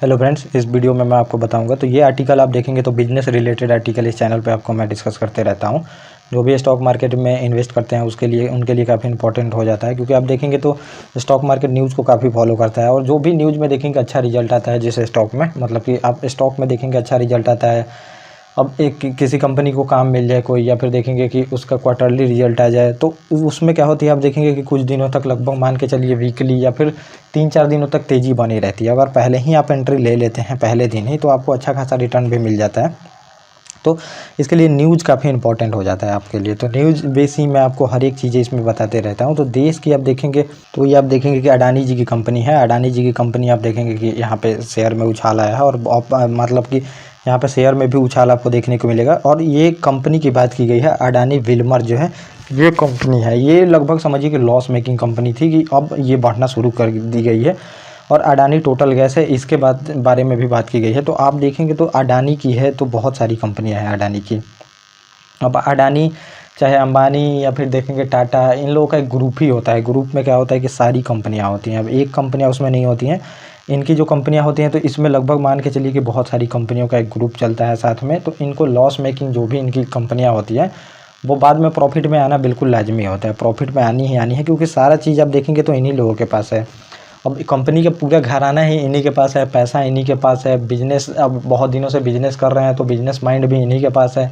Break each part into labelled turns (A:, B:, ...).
A: Hello friends, इस video में मैं आपको बताऊंगा। तो ये आर्टिकल आप देखेंगे तो बिजनेस रिलेटेड आर्टिकल इस चैनल पे आपको मैं डिस्कस करते रहता हूँ। जो भी स्टॉक मार्केट में इन्वेस्ट करते हैं उसके लिए उनके लिए काफ़ी इंपॉर्टेंट हो जाता है, क्योंकि आप देखेंगे तो स्टॉक मार्केट न्यूज़ को काफ़ी फॉलो करता है। और जो भी न्यूज़ में देखेंगे अच्छा रिजल्ट आता है, जिस स्टॉक में मतलब कि आप स्टॉक में देखेंगे अच्छा रिजल्ट आता है। अब एक किसी कंपनी को काम मिल जाए कोई, या फिर देखेंगे कि उसका क्वार्टरली रिजल्ट आ जाए, तो उसमें क्या होती है आप देखेंगे कि कुछ दिनों तक, लगभग मान के चलिए वीकली या फिर 3-4 दिनों तक तेज़ी बनी रहती है। अगर पहले ही आप एंट्री ले लेते हैं पहले दिन ही, तो आपको अच्छा खासा रिटर्न भी मिल जाता है। तो इसके लिए न्यूज़ काफ़ी इंपॉर्टेंट हो जाता है आपके लिए। तो न्यूज़ बेस मैं आपको हर एक चीज़ें इसमें बताते रहता हूँ। तो देश की आप देखेंगे तो ये आप देखेंगे कि अडानी जी की कंपनी है। अडानी जी की कंपनी आप देखेंगे कि यहाँ पे शेयर में उछाल आया है, और मतलब कि यहाँ पे शेयर में भी उछाल आपको देखने को मिलेगा। और ये कंपनी की बात की गई है, अडानी विल्मर जो है ये कंपनी है, ये लगभग समझिए कि लॉस मेकिंग कंपनी थी, कि अब ये बढ़ना शुरू कर दी गई है। और अडानी टोटल गैस है, इसके बारे में भी बात की गई है। तो आप देखेंगे तो अडानी की है तो बहुत सारी कंपनियां हैं अडानी की। अब अडानी चाहे अंबानी या फिर देखेंगे टाटा, इन लोगों का एक ग्रुप ही होता है। ग्रुप में क्या होता है कि सारी कंपनियां होती हैं। अब एक कंपनियां उसमें नहीं होती हैं, इनकी जो कंपनियां होती हैं तो इसमें लगभग मान के चलिए कि बहुत सारी कंपनियों का एक ग्रुप चलता है साथ में। तो इनको लॉस मेकिंग जो भी इनकी कंपनियां होती हैं वो बाद में प्रॉफिट में आना बिल्कुल लाजमी होता है। प्रॉफिट में आनी ही आनी है, क्योंकि सारा चीज़ आप देखेंगे तो इन्हीं लोगों के पास है। अब कंपनी का पूरा घराना ही इन्हीं के पास है, पैसा इन्हीं के पास है, बिजनेस अब बहुत दिनों से बिजनेस कर रहे हैं तो बिजनेस माइंड भी इन्हीं के पास है।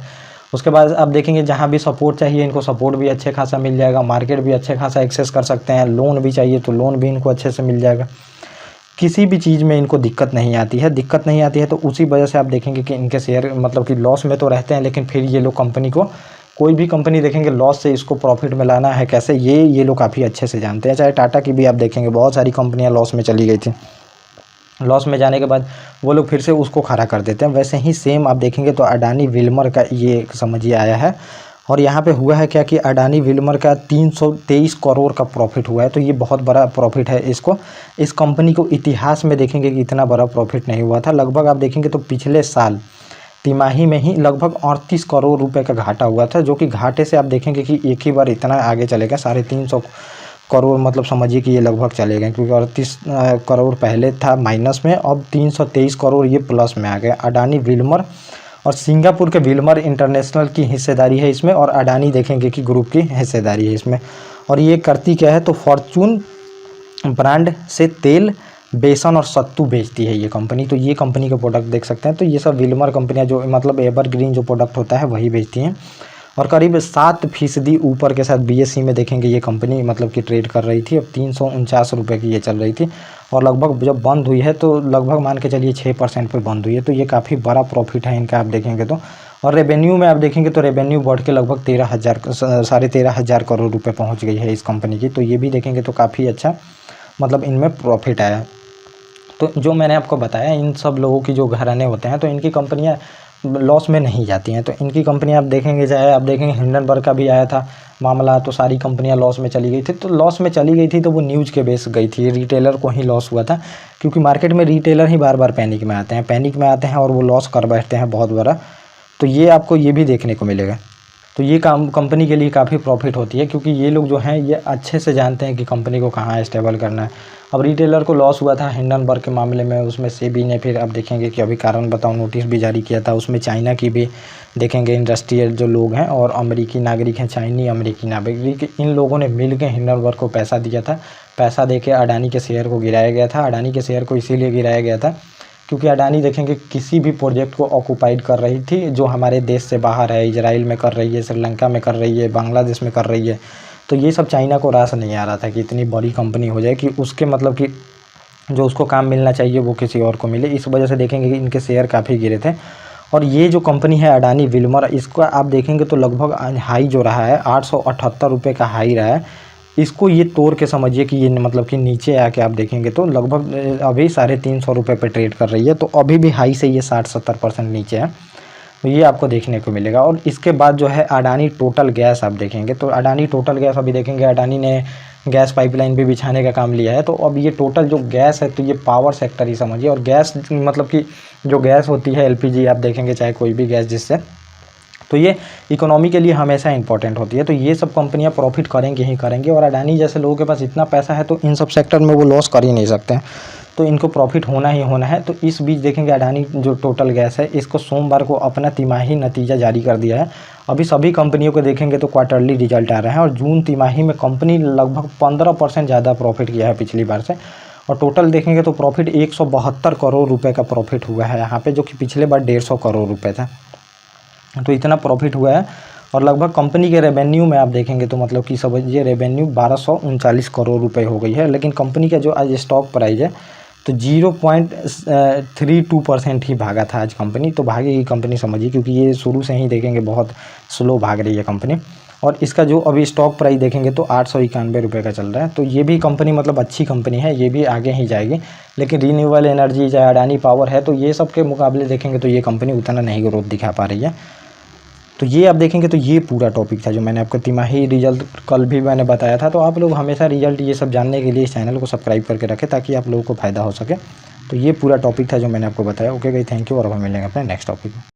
A: उसके बाद आप देखेंगे जहाँ भी सपोर्ट चाहिए इनको सपोर्ट भी अच्छे खासा मिल जाएगा, मार्केट भी अच्छे खासा एक्सेस कर सकते हैं, लोन भी चाहिए तो लोन भी इनको अच्छे से मिल जाएगा। किसी भी चीज़ में इनको दिक्कत नहीं आती है, तो उसी वजह से आप देखेंगे कि इनके शेयर मतलब कि लॉस में तो रहते हैं, लेकिन फिर ये लोग कंपनी को, कोई भी कंपनी देखेंगे लॉस से इसको प्रॉफिट में लाना है कैसे, ये लोग काफ़ी अच्छे से जानते हैं। चाहे टाटा की भी आप देखेंगे बहुत सारी कंपनियां लॉस में चली गई थी, लॉस में जाने के बाद वो लोग फिर से उसको खड़ा कर देते हैं। वैसे ही सेम आप देखेंगे तो अडानी विल्मर का ये समझिए आया है। और यहाँ पे हुआ है क्या कि अडानी विल्मर का 323 करोड़ का प्रॉफिट हुआ है। तो ये बहुत बड़ा प्रॉफिट है। इस कंपनी को इतिहास में देखेंगे कि इतना बड़ा प्रॉफिट नहीं हुआ था। लगभग आप देखेंगे तो पिछले साल तिमाही में ही लगभग 38 करोड़ रुपए का घाटा हुआ था, जो कि घाटे से आप देखेंगे कि एक ही बार इतना आगे चले गए, 350 करोड़ मतलब समझिए कि ये लगभग चले गए, क्योंकि 38 करोड़ पहले था माइनस में, अब 323 करोड़ ये प्लस में आ गए। अडानी विल्मर और सिंगापुर के विल्मर इंटरनेशनल की हिस्सेदारी है इसमें, और अडानी देखेंगे कि ग्रुप की हिस्सेदारी है इसमें। और ये करती क्या है तो फॉर्चून ब्रांड से तेल, बेसन और सत्तू बेचती है ये कंपनी। तो ये कंपनी के प्रोडक्ट देख सकते हैं। तो ये सब विल्मर कंपनियां जो मतलब एवरग्रीन जो प्रोडक्ट होता है वही बेचती हैं। और करीब 7% ऊपर के साथ बीएसई में देखेंगे ये कंपनी मतलब कि ट्रेड कर रही थी। अब 349 रुपये की ये चल रही थी, और लगभग जब बंद हुई है तो लगभग मान के चलिए 6% पे बंद हुई है। तो ये काफ़ी बड़ा प्रॉफिट है इनका आप देखेंगे तो। और रेवेन्यू में आप देखेंगे तो रेवेन्यू बढ़ के लगभग 13,000 करोड़ रुपये पहुँच गई है इस कंपनी की। तो ये भी देखेंगे तो काफ़ी अच्छा मतलब इनमें प्रॉफिट आया। तो जो मैंने आपको बताया इन सब लोगों की जो घराने होते हैं तो इनकी कंपनियां लॉस में नहीं जाती हैं। तो इनकी कंपनियां आप देखेंगे, चाहे आप देखेंगे हिंडनबर्ग का भी आया था मामला, तो सारी कंपनियां लॉस में चली गई थी। तो लॉस में चली गई थी तो वो न्यूज़ के बेस गई थी, रिटेलर को ही लॉस हुआ था, क्योंकि मार्केट में रिटेलर ही बार बार पैनिक में आते हैं और वो लॉस कर बैठते हैं बहुत बड़ा। तो ये आपको ये भी देखने को मिलेगा। तो ये काम कंपनी के लिए काफ़ी प्रॉफिट होती है, क्योंकि ये लोग जो हैं ये अच्छे से जानते हैं कि कंपनी को कहाँ स्टेबल करना है। अब रिटेलर को लॉस हुआ था हिंडनबर्ग के मामले में, उसमें सेबी ने फिर अब देखेंगे कि अभी कारण बताओ नोटिस भी जारी किया था। उसमें चाइना की भी देखेंगे इंडस्ट्रियल जो लोग हैं और अमेरिकी नागरिक हैं, चाइनी अमेरिकी नागरिक, इन लोगों ने मिल के हिंडनबर्ग को पैसा दिया था। पैसा दे के अडानी के शेयर को गिराया गया था। अडानी के शेयर को इसीलिए गिराया गया था क्योंकि अडानी देखेंगे किसी भी प्रोजेक्ट को ऑक्यूपाइड कर रही थी जो हमारे देश से बाहर है, इजराइल में कर रही है, श्रीलंका में कर रही है, बांग्लादेश में कर रही है। तो ये सब चाइना को रास नहीं आ रहा था कि इतनी बड़ी कंपनी हो जाए कि उसके मतलब कि जो उसको काम मिलना चाहिए वो किसी और को मिले। इस वजह से देखेंगे कि इनके शेयर काफ़ी गिरे थे। और ये जो कंपनी है अडानी विल्मर, इसका आप देखेंगे तो लगभग हाई जो रहा है 878 रुपये का हाई रहा है। इसको ये तोड़ के समझिए कि ये मतलब कि नीचे आके आप देखेंगे तो लगभग अभी 350 रुपये पे ट्रेड कर रही है। तो अभी भी हाई से ये 60-70% नीचे है। तो ये आपको देखने को मिलेगा। और इसके बाद जो है अडानी टोटल गैस आप देखेंगे तो अडानी टोटल गैस अभी देखेंगे अडानी ने गैस पाइपलाइन भी बिछाने का काम लिया है। तो अब ये टोटल जो गैस है तो ये पावर सेक्टर ही समझिए। और गैस मतलब कि जो गैस होती है एलपीजी आप देखेंगे, चाहे कोई भी गैस जिससे, तो ये इकोनॉमी के लिए हमेशा इंपॉर्टेंट होती है। तो ये सब कंपनियां प्रॉफिट करेंगे ही करेंगे। और अडानी जैसे लोगों के पास इतना पैसा है तो इन सब सेक्टर में वो लॉस कर ही नहीं सकते हैं। तो इनको प्रॉफिट होना ही होना है। तो इस बीच देखेंगे अडानी जो टोटल गैस है इसको सोमवार को अपना तिमाही नतीजा जारी कर दिया है। अभी सभी कंपनियों को देखेंगे तो क्वार्टरली रिजल्ट आ रहे हैं और जून तिमाही में कंपनी लगभग 15% ज़्यादा प्रॉफिट किया है पिछली बार से। और टोटल देखेंगे तो प्रॉफिट 172 करोड़ रुपए का प्रॉफिट हुआ है यहाँ पे, जो कि पिछले बार 150 करोड़ रुपए था। तो इतना प्रॉफिट हुआ है। और लगभग कंपनी के रेवेन्यू में आप देखेंगे तो मतलब कि समझिए रेवेन्यू 1239 करोड़ रुपए हो गई है। लेकिन कंपनी का जो आज स्टॉक प्राइस है तो 0.32% ही भागा था आज कंपनी। तो भागेगी कंपनी समझिए, क्योंकि ये शुरू से ही देखेंगे बहुत स्लो भाग रही है कंपनी। और इसका जो अभी स्टॉक प्राइस देखेंगे तो 891 रुपये का चल रहा है। तो ये भी कंपनी मतलब अच्छी कंपनी है, ये भी आगे ही जाएगी। लेकिन रीन्यूएबल एनर्जी चाहे अडानी पावर है तो ये सब के मुकाबले देखेंगे तो ये कंपनी उतना नहीं ग्रोथ दिखा पा रही है। तो ये आप देखेंगे तो ये पूरा टॉपिक था जो मैंने आपको तिमाही रिजल्ट कल भी मैंने बताया था। तो आप लोग हमेशा रिजल्ट ये सब जानने के लिए इस चैनल को सब्सक्राइब करके रखें ताकि आप लोगों को फ़ायदा हो सके। तो ये पूरा टॉपिक था जो मैंने आपको बताया। ओके गाइस, थैंक यू और अब हम मिलेंगे अपने नेक्स्ट टॉपिक में।